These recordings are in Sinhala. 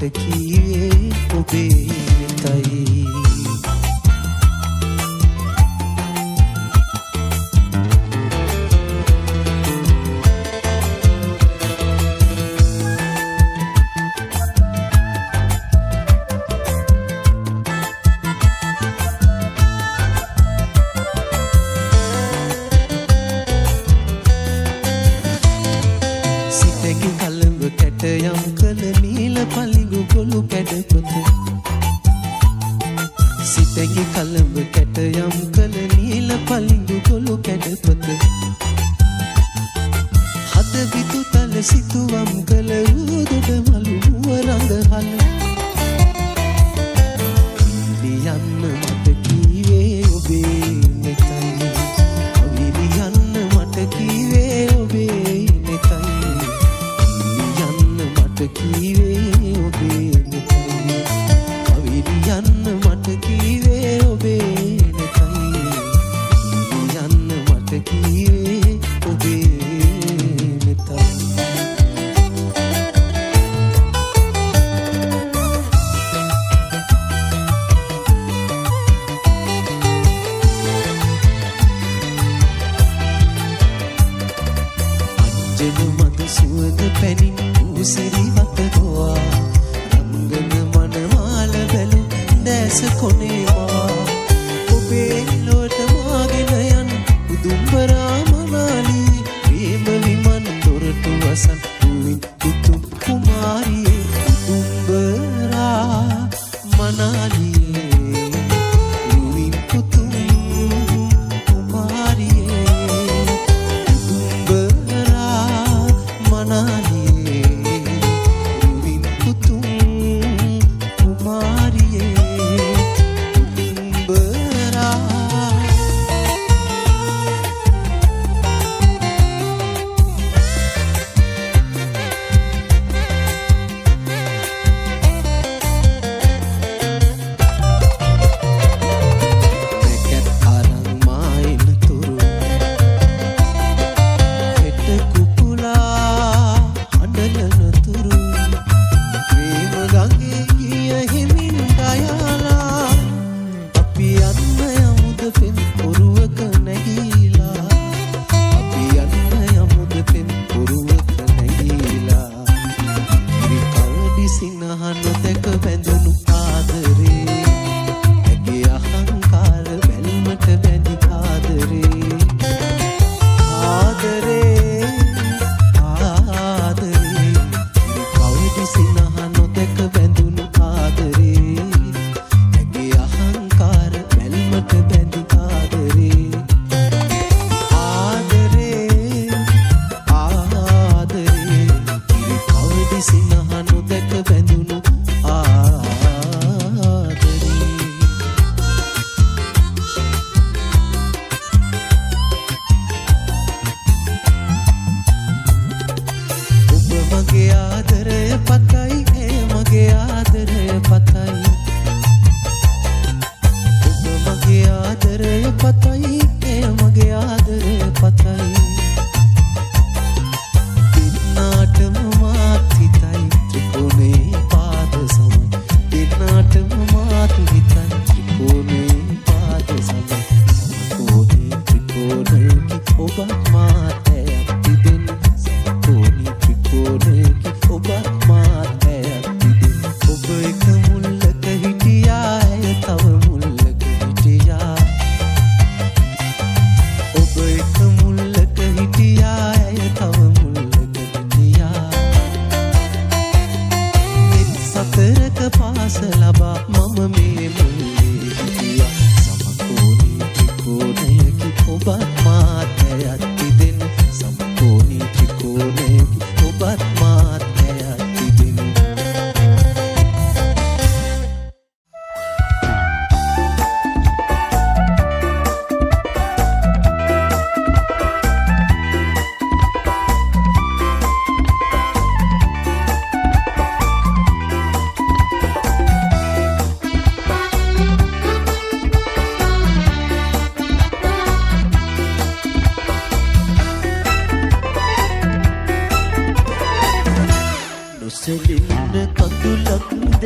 කීවේ ඔබේ වෙතයි. සිතගේ කලඹ කැටයම් කළ නීල පලිඟු ගොළු කැඩපත හද විතු තල සිතුවම් කළ උදොඩ මලු මුවරඟහල ලියන්න මට කීවේ ඔබේ නෙතයි ලියන්න මට කීවේ ඔබේ නෙතයි ලියන්න මට කීවේ ඔබේ නෙතයි ලියන්න මට කීවේ ඔබේ නෙතයි ලියන්න මට කීවේ ඔබේ නෙතයි. අංජන මද සුවඳ පැනින් උසිරි වත ගොවා රංගන මනමාල බැලු දැස කොනේවා ඔබේ ලොවට මාගෙන යන උදුම්බරා මනාලී ප්‍රේම විමන් දොරටු වසන් දුවින් උතුම් කුමාරියේ උදුම්බරා මනාලියේ දුවින් උතුම් කුමාරියේ උදුම්බරා මනාලියේ දුවින් උතුම් කුමාරියේ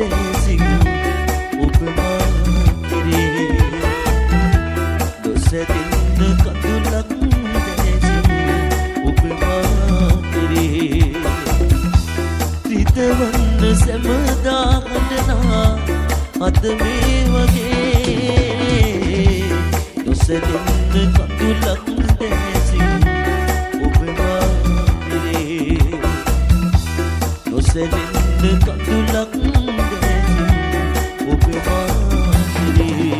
දැසින් ඔබ මා කෙරේ දොසැදින්න කඳුලක් දැසින් ඔබ මා කෙරේ රිදවන්න සැමදා හඬනා අද මේ වගේ දොසැදින්න කඳුලක් දැසින් ඔබ මා කෙරේ දොසැදින්න කඳුලක් දැසින් ඔබ මා කෙරේ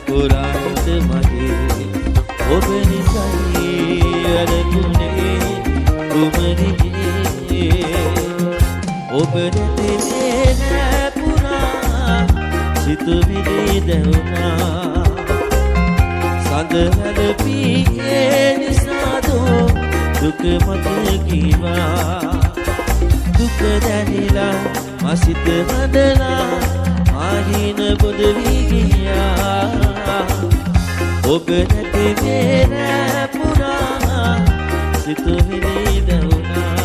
පුරාද මගේ ඔබ නිසයි අරගුණේ කුමරියේ ඔබ නැතිනේ නෑ පුරා සිතුවිලි දැවුනා සඳහන පීයේ නිසාදෝ දුක මත කීවා දුක දැනිලා මසිත හදලා ආහින බොද වී ගියා ඔබ නැතිනේ නෑ පුරා සිතුවිලි දැවුනා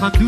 Kandu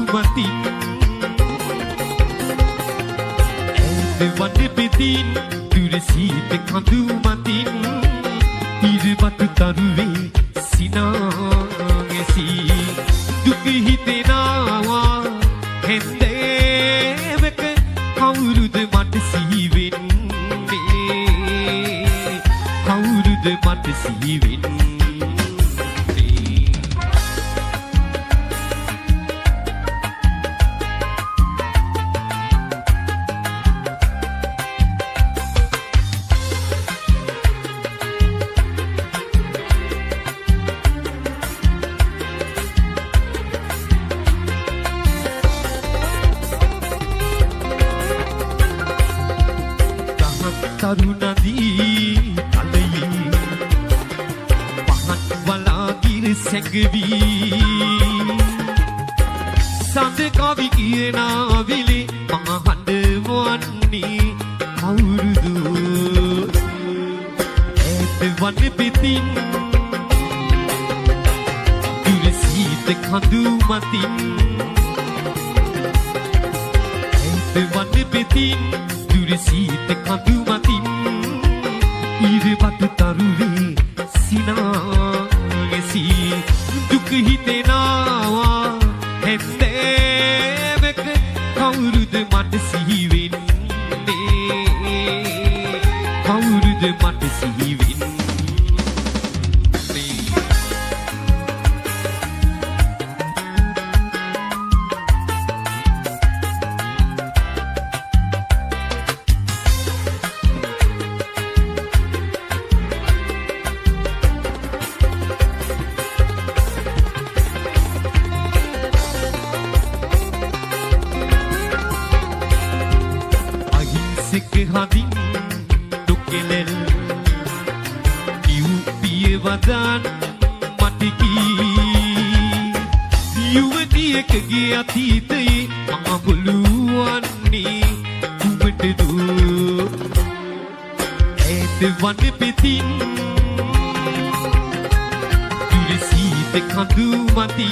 mati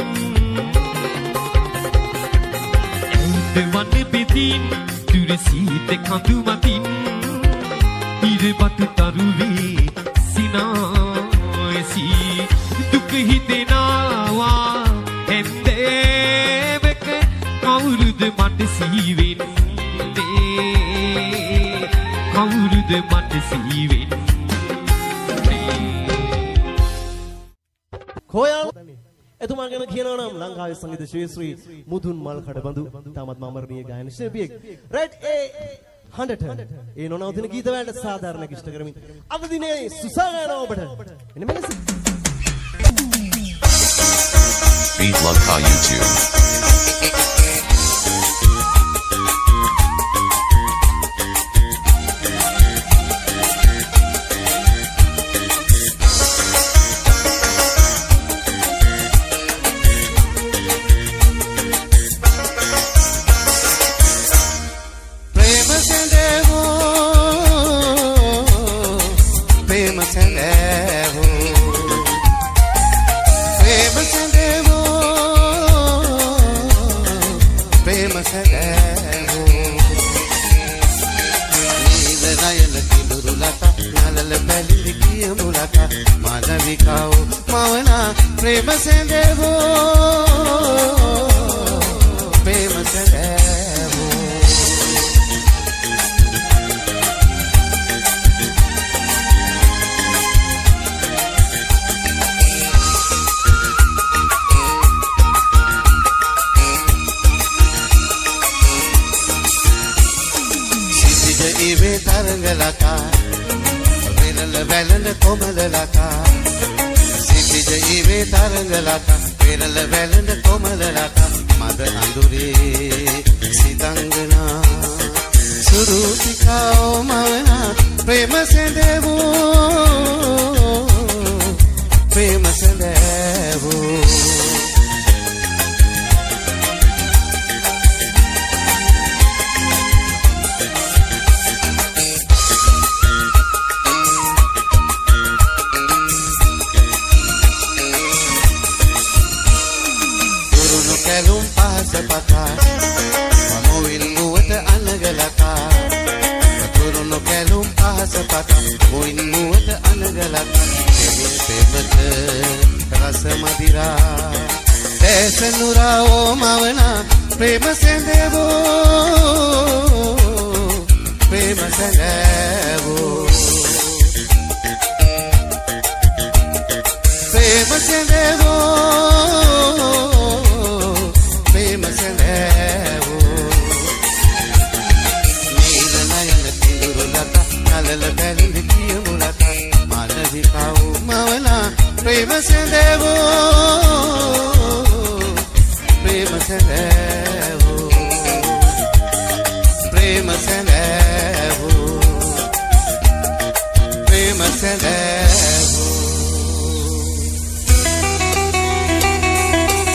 මගින් දුරසීත කඳු මතින් ඉරබට තරුවේ සිනායසි දුක හිතෙනවා හැන්දෑවක කවුරුද මට සීවෙන්නේ කවුරුද මට සීවෙන්නේ කොයල් එතුමා ගැන කියනවා නම් ලංකාවේ සංගීත ශාස්ත්‍රී මුදුන් මල් කඩබඳු තාමත් අමරණීය ගායන ශිල්පියෙක් රයිට් ඒ හඬට ඒ නොනවතින ගීත වලට සාධාරණ කිෂ්ඨ කරමින් අද දිනේ සුසාගාන ඔබට එන්න මෙලෙස Beat Lanka YouTube.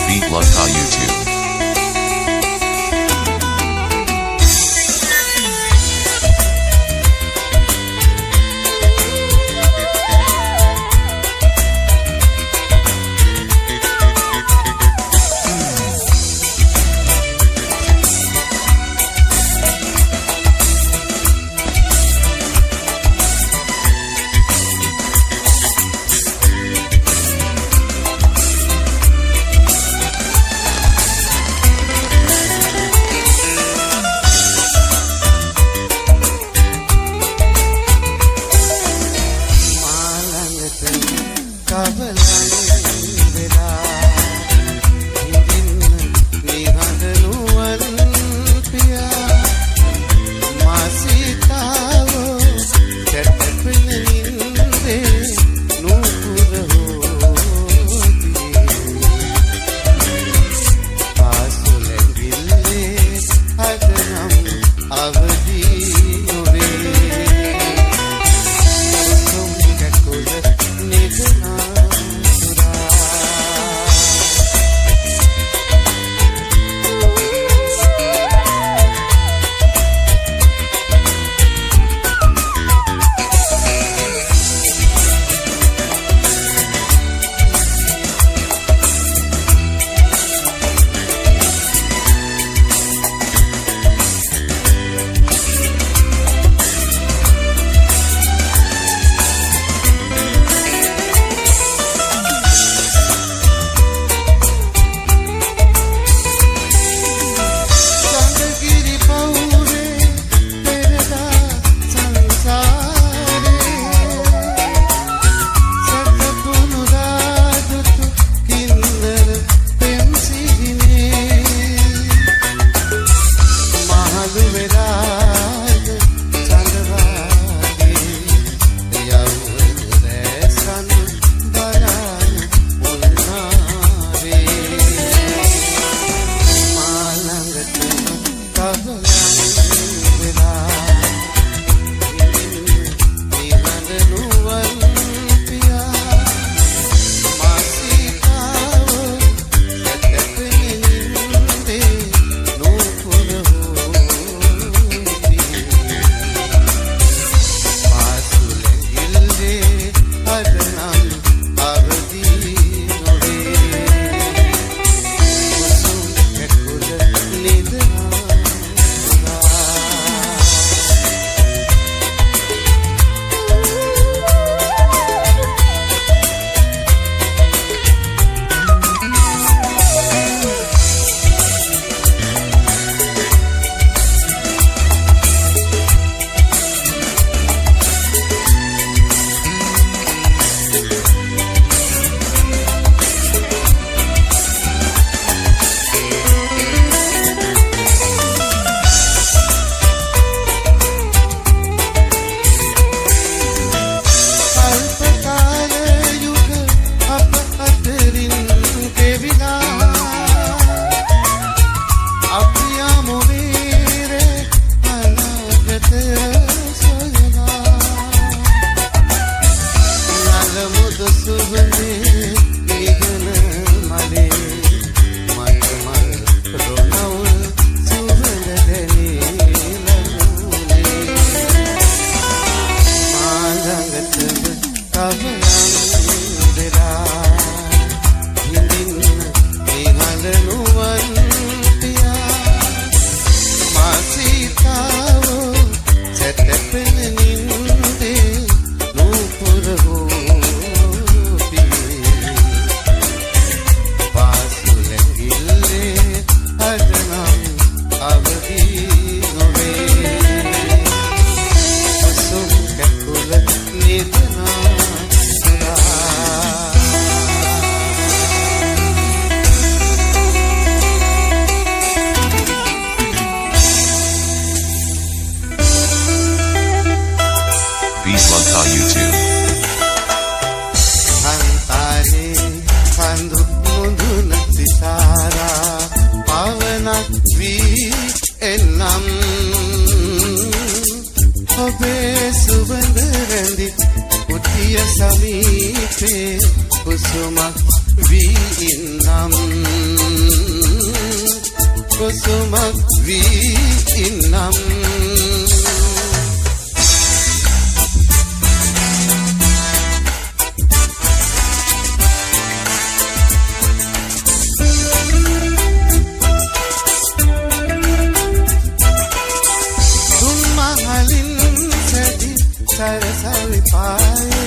Beat Lanka YouTube. කුසුමක් වී එන්නම් ඔබේ සුවඳ රැඳි කුටිය සමීපේ කුසුමක් වී ඉන්නම් කුසුමක් වී ඉන්නම් सरसवी पाए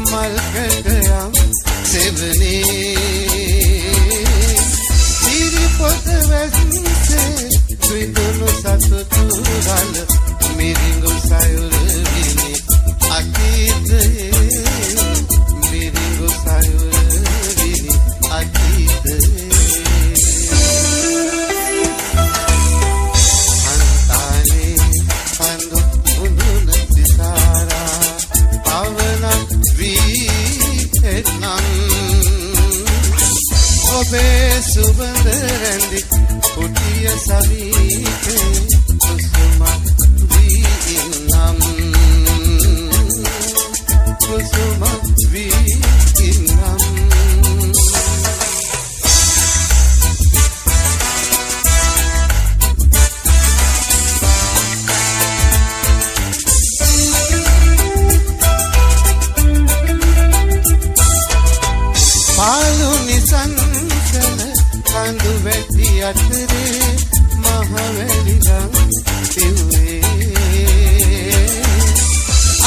मल गया सेवने तेरी पद वैसे तुई दोनों साथ तुराल मेरी गुसायुर गिनी अतीत मेरी गुसायुर गिनी अतीत ඔබේ සුවඳ රැඳි කුටිය සමීපේ කුසුමක් වී ඉන්නම් කුසුමක් වී ඉන්නම් පාලුනි සංසල කඳු වැටි අතරේ මහවැලිලම් පිව්වේ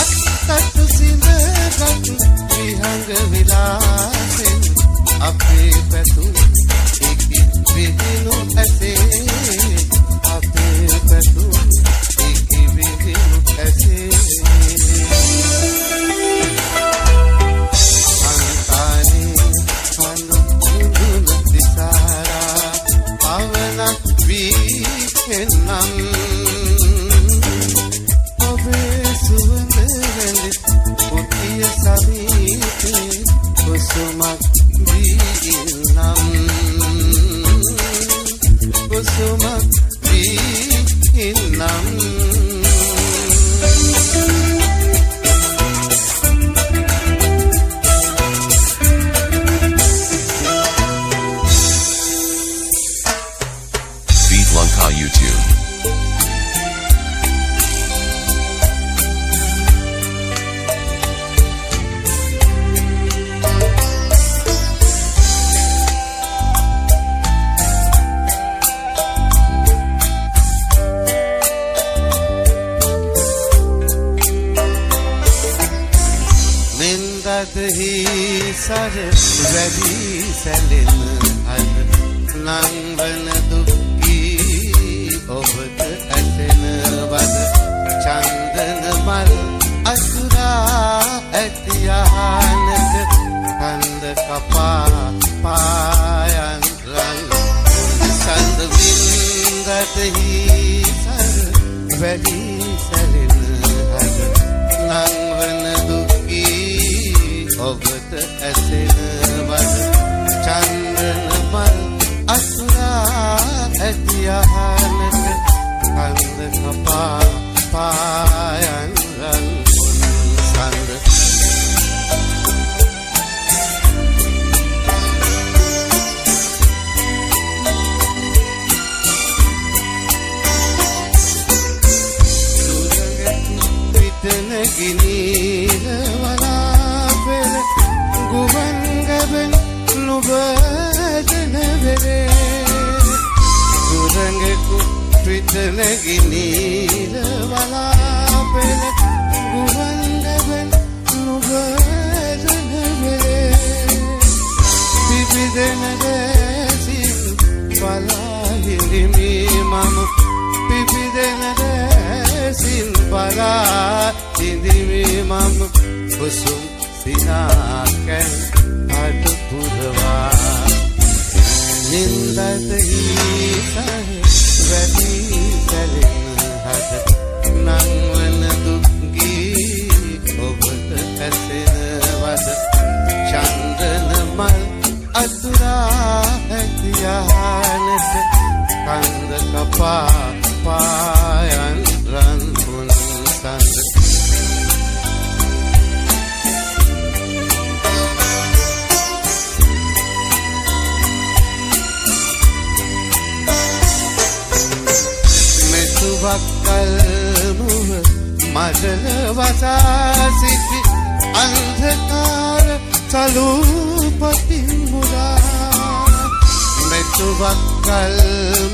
අත්තට සිඳගත් විහංග විලාසෙන් අපේ පැතුම් එකි විදිනු ඇසේ අපේ පැතුම් එකි විදිනු ඇසේ එන්නම් ඔබේ සුවඳ රැඳි කුටිය සමීපේ කුසුමක් වී ඉන්නම් කුසුමක් වී ඉන්නම් Lanka YouTube. නින්දදහි සර වැඩි සැලෙන අද නංවන දුක්ඛී ඔබට ඇසෙන වද චන්දන මල් අසුරා ඇතියහනක කන්ද කපා පායන් රන් සඳ වින්දදහි සර වැඩි සැලෙන අද නංවන දුක්ඛී ඔබට ඇසෙන වද චන්දන මල් අසුරා ඇතියහනක කන්ද කපා පායන් රන් සඳ විතනගිනීල වලාපෙල ගුවන්ගබෙන් නුබදන වෙරේ සුරංගෙකු විතනගිනීල වලාපෙල ගුවන්ගබෙන් නුබදන වෙරේ පිපිදෙන දැසින් බලා හිඳිමි මම පිපිදෙන දැසින් බලා හිඳිමි මම කුසුම් සිනාකැන් අඩ පුරවා නින්දදහි සහ වැඩි සැලෙන හද නංවන දුක්ගී ඔබට ඇසෙන වද චන්දන මල් අතුරා ඇතියහනට කන්ද කපා පායන් රන් පුන් සඳ මෙතුවක්කල් මුව මඩල වසා සිටි අන්ධකාර සලූපතින් මුරා මෙතුවක්කල්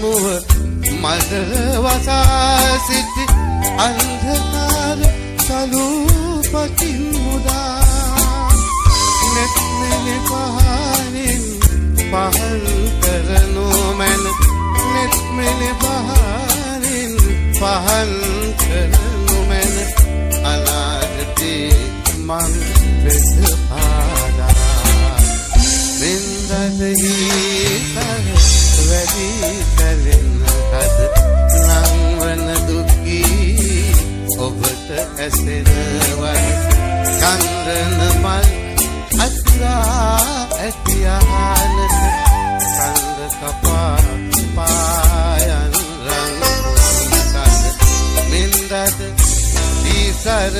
මුව මඩල වසා සිටි අන්ධකාර සලූපතින් මුරා නෙත්මෙලි පහනින් පහල් කරනු මැන නෙත්මෙලි පහනින් පහල් කරනු මැන අනාගතේ මං වෙත පාදා බින්දදහි සහ වැඩි කලින් හද නංවන දුක්ගී ඔබට ඇසෙනවද චන්දන මල් අත්ලා ඇතියානට කන්ද කපා පායන් රන් සඳ බින්දද සර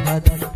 මග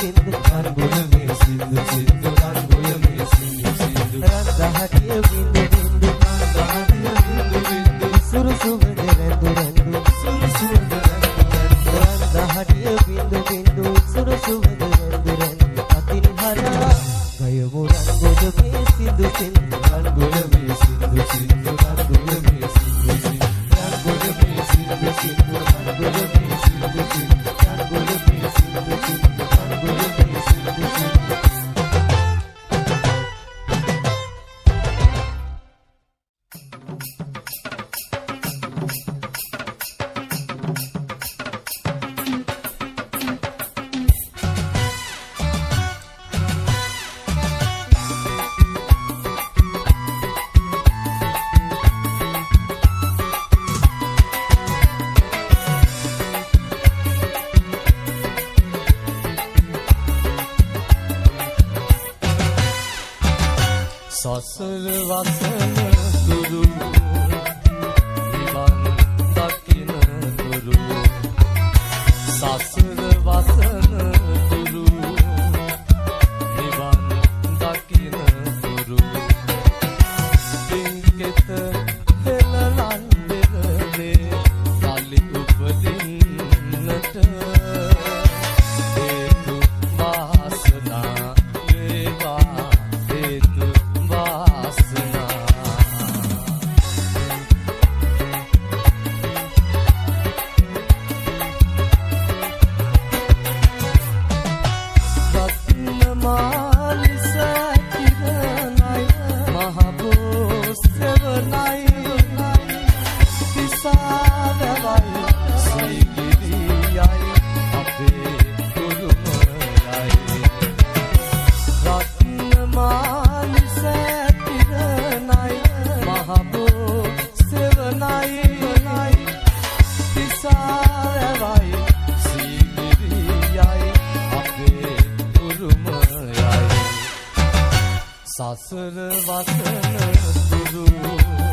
සින්දු රන්ගුල මේ සින්දු සින්දු රන්ගුල මේ සින්දු සින්දු රන්දහටිය බින්දු බින්දු රන්දහටිය බින්දු බින්දු සුරු සුවඳ රැඳු රැඳු සුරු සුවඳ රැඳු රන්දහටිය බින්දු බින්දු සුරු සුවඳ රැඳු රැඳු අතින් හලා ගයමු රන්ගුල මේ සින්දු සින්දු රන්ගුල මේ සින්දු සින්දු රන්ගුල මේ සින්දු සින්දු රන්ගුල මේ සින්දු සින්දු රන්ගුල මේ සින්දු සින්දු රන්ගුල මේ සින්දු සින්දු රන්ගුල මේ සින්දු සින්දු සසර වසන තුරු නිවන් දකින තුරු සසර වසන තුරු නිවන් දකින තුරු පින්කෙත හෙළලන් දෙලේ කලි උපදින්නට හේතු වාසනා වේවා හේතු සසර වසන තුරු